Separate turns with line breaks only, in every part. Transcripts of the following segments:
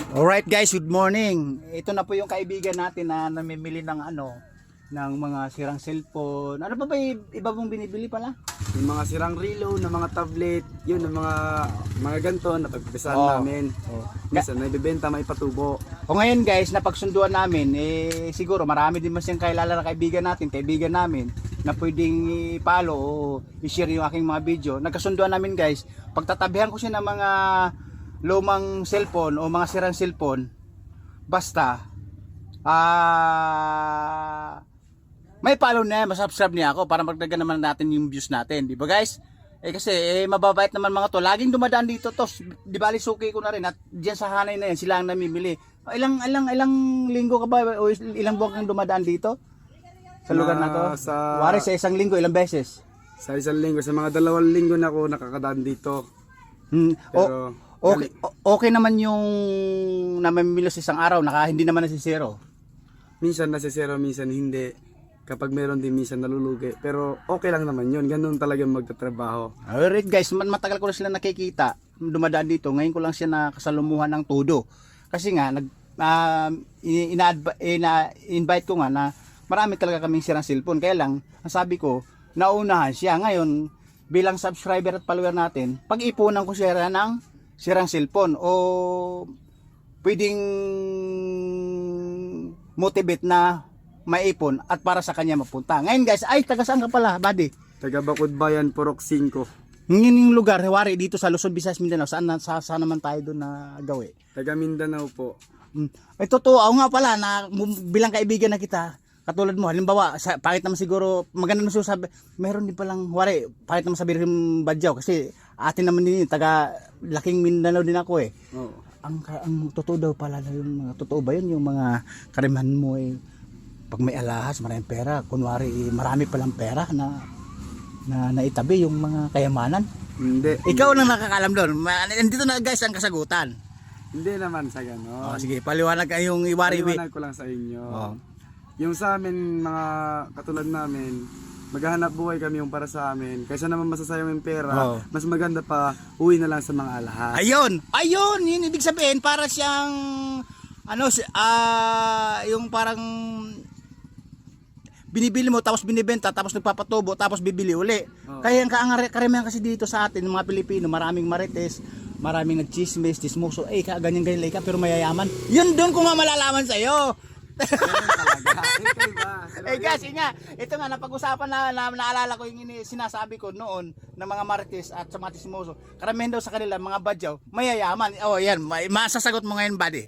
Alright guys, good morning. Ito na po yung kaibigan natin na namimili ng ng mga sirang cellphone. Ano pa ba iba pong binibili pala?
Yung mga sirang relo, ng mga tablet, yun, ng mga ganito, napagpisahan namin. Minsan, naibibenta, may patubo.
O ngayon guys, napagsunduan namin, siguro marami din mas yung kailala na kaibigan namin, na pwedeng i-follow o i-share yung aking mga video. Nagkasunduan namin guys, pagtatabihan ko siya ng mga lumang cellphone o mga sirang cellphone, basta may follow na, masubscribe niya ako para magdagan naman natin yung views natin, di ba guys? Kasi mababait naman mga to, laging dumadaan dito to, di ba suki ko na rin at diyan sa hanay na yan sila ang namimili. Ilang linggo ka ba o ilang buwan kang dumadaan dito sa lugar na to? Wari sa isang linggo, ilang beses?
Sa isang linggo, sa mga 2 linggo na ako nakakadaan dito. Pero
okay naman yung namimili sa isang araw, hindi naman nasisiro.
minsan nasisero, minsan hindi. Kapag meron din minsan nalulugi. Pero okay lang naman yun. Ganun talaga magtatrabaho.
Alright guys, matagal ko na sila nakikita. Dumadaan dito. Ngayon ko lang siya nakasalumuhan ng todo. Kasi nga, invite ko nga na marami talaga kaming sirang cellphone. Kaya lang, ang sabi ko, naunahan siya. Ngayon, bilang subscriber at follower natin, pag-ipunan ko siya ng sirang cellphone. O pwedeng motivate na maipon at para sa kanya mapunta. Ngayon guys, taga saan ka pala, buddy?
Taga Bacudbayan, Purok 5.
Ngayon yung lugar, wari dito sa Luzon, Visayas, Mindanao, saan naman tayo doon na gawi?
Taga Mindanao po.
Totoo, ako nga pala, na bilang kaibigan na kita, katulad mo, halimbawa, pangit naman siguro, maganda na sabi, meron din palang, wari, pangit naman sabihin yung Badyaw, kasi atin naman din, taga laking Mindanao din ako eh.
Oo.
Ang totoo daw pala, totoo ba yun, yung mga karimahan mo pag may alahas, maraming pera, kunwari marami palang pera na naitabi yung mga kayamanan.
Hindi.
Ikaw lang nakakalam doon. Nandito na guys ang kasagutan.
Hindi naman sa gano'n.
Sige, paliwanag yung iwari.
Paliwanag ko lang sa inyo. Yung sa amin, mga katulad namin, maghahanap buhay kami yung para sa amin. Kaysa naman masasayang yung pera, mas maganda pa, uwi na lang sa mga alahas.
Ayun, yun ibig sabihin, para siyang, yung parang, binibili mo tapos binibenta tapos nagpapatubo tapos bibili uli. Kaya ang karamihan kasi dito sa atin mga Pilipino, maraming marites, maraming nagchismis, ganyan ka pero mayayaman. Yun doon ko malalaman sa iyo. Guys, ito nga napag-usapan na naalala ko yung sinasabi ko noon ng mga marites at sa mga chismoso. Karamihan daw sa kanila mga badyaw, mayayaman. Yan, masasagot mo ngayon, buddy.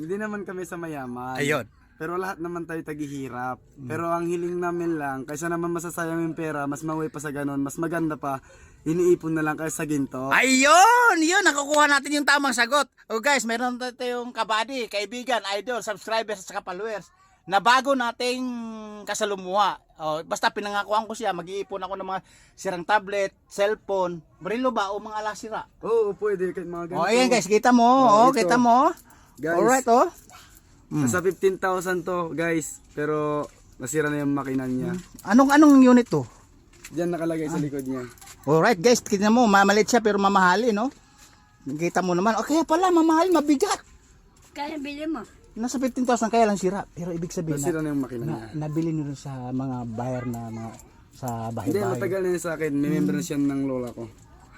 Hindi naman kami sa mayaman.
Ayun.
Pero lahat naman tayo taghihirap. Pero ang hiling namin lang, kaysa naman masasayang yung pera, mas mauwi pa sa ganon, mas maganda pa, iniipon na lang kaysa ginto.
Ayun! Yun, nakukuha natin yung tamang sagot. Guys, meron tayong kabady, kaibigan, idol, subscribers at saka followers na bago nating kasalumuha. Basta pinangakuan ko siya, mag-iipon ako ng mga sirang tablet, cellphone, barilo ba o mga alasira?
Oo, pwede. Mga ganito.
Ayan guys, kita mo. Kita mo.
Guys,
alright,
nasa 15,000 to, guys. Pero nasira na yung makina niya.
Anong unit to?
Diyan nakalagay sa likod niya.
Alright guys, kita mo, mamalit siya pero mamahali, no? Kita mo naman, kaya pala mamahal, mabigat.
Kaya bili mo?
Nasa 15,000 kaya lang sira. Pero ibig sabihin
nasira na yung makina niya.
Nabili nyo sa mga buyer na sa bahay-bahay.
Hindi, matagal na yun sa akin. May member na siya ng lola ko.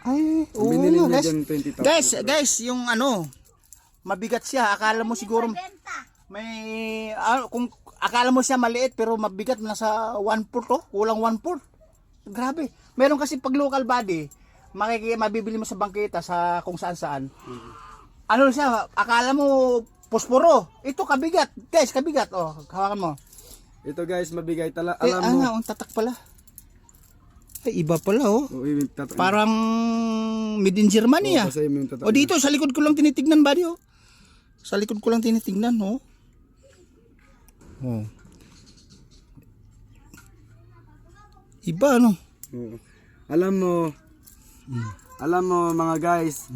Ay,
binili niya
guys.
dyan 20,000.
Guys, yung mabigat siya. Akala mo siguro may kung akala mo siya maliit pero mabigat, nasa 1/4 kulang 1/4. Grabe. Meron kasi pag local body, mabibili mo sa bangketa sa kung saan. Siya, akala mo posporo. Ito kabigat. Guys, kabigat. Hawakan mo.
Ito guys, mabigay alam mo.
Tatak pala. Iba pala
Tatak.
Parang made in Germany dito sa likod ko lang tinitignan buddy Sa likod ko lang tinitignan Iba
Alam mo mga guys,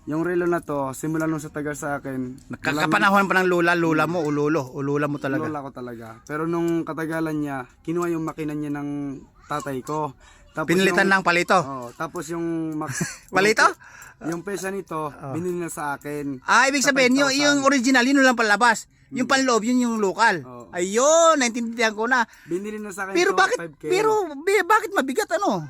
yung relo na to, simula nung sa tagal sa akin.
Kapanahon pa ng lola mo o lola mo talaga.
Lola ko talaga. Pero nung katagalan niya, kinuha yung makina niya ng tatay ko. Tapos
Pinilitan ng palito.
tapos yung
Palito?
yung pesa nito, binili na sa akin.
Ibig
Sa
sabihin,
5,000.
yung original, yun lang palabas. Yung panloob, yun yung local.
Oo.
Ayun, naintindihan ko na.
Binili na sa akin
Pero
to,
bakit,
5K.
bakit mabigat ano?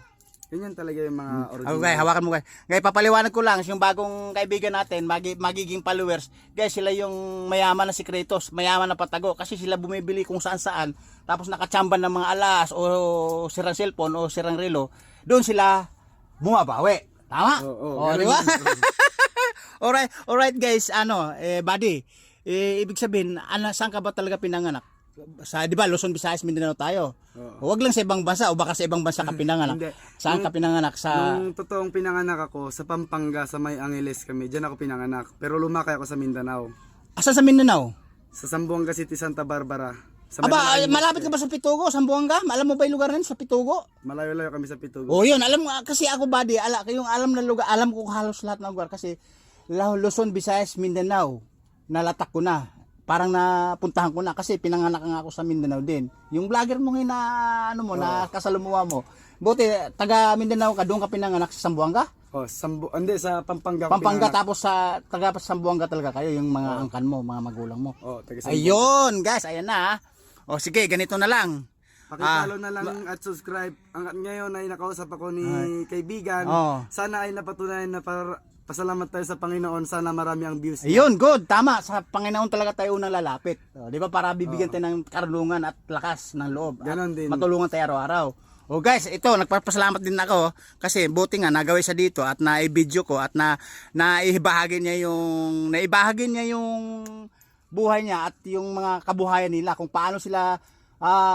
Ganyan talaga yung mga original.
Okay, hawakan mo guys. Guys, papaliwanag ko lang, yung bagong kaibigan natin, magiging followers, guys, sila yung mayaman na sikretos, mayaman na patago, kasi sila bumibili kung saan saan, tapos nakachamban ng mga alas, o sirang cellphone, o sirang relo, doon sila bumabawi. Tama?
Oo,
di ba? Alright guys, buddy, ibig sabihin, saan ka ba talaga pinanganak? Di ba, Luzon, Visayas, Mindanao tayo.
Oo.
Huwag lang sa ibang bansa, o baka sa ibang bansa ka pinanganak.
Hindi.
Saan ka pinanganak?
Nung totoong pinanganak ako, sa Pampanga, sa May Angeles kami, dyan ako pinanganak. Pero lumaki ako sa Mindanao.
Asan sa Mindanao?
Sa Zamboanga City, Santa Barbara. Sa may
Aba,
malaking
malapit
bosque.
ka ba sa Pitugo, Sambuanga? Alam mo ba yung lugar na yun, sa Pitugo?
Malayo-layo kami sa Pitugo.
Oh, yun, alam mo, kasi ako buddy, yung alam na lugar, alam ko halos lahat ng lugar kasi Luzon, Visayas, Mindanao, nalatak ko na. Parang napuntahan ko na kasi pinanganak nga ako sa Mindanao din. Yung vlogger mo ngayon na na kasalumuha mo. Buti taga Mindanao ka, doon ka pinanganak sa Sambuanga?
Hindi, sa Pampanga. ako
Pampanga,
pinanganak.
tapos sa taga Sambuanga talaga kayo, yung mga angkan mo, mga magulang mo.
Taga Zamboanga.
Ayun, guys, ayan na. O sige, ganito na lang.
Pakipollow na lang at subscribe. Ngayon ay nakausap ako ni kaibigan.
Oo.
Sana ay napatunayan na pasalamat tayo sa Panginoon. Sana marami ang views niya.
Ayun, good. Tama. Sa Panginoon talaga tayo unang lalapit. Di ba? Para bibigyan tayo ng karunungan at lakas ng loob.
Ganon din.
Matulungan tayo araw-araw. O guys, ito, nagpapasalamat din ako kasi buti nga nagawin siya dito at na-video ko at naibahagi niya yung buhay niya at yung mga kabuhayan nila, kung paano sila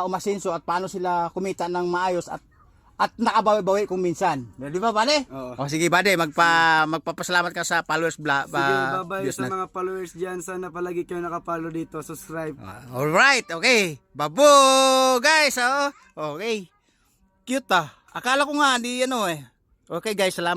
umasenso at paano sila kumita ng maayos at nakabawi-bawi kung minsan. Di ba, Bade?
Oo.
O sige, Bade, magpapasalamat ka sa followers
Sige, bye-bye sa mga followers dyan. Sana palagi kayo nakapollow dito. Subscribe.
Alright, okay. Babo, guys, oh. Okay. Cute ah. Akala ko nga, Okay guys, salamat.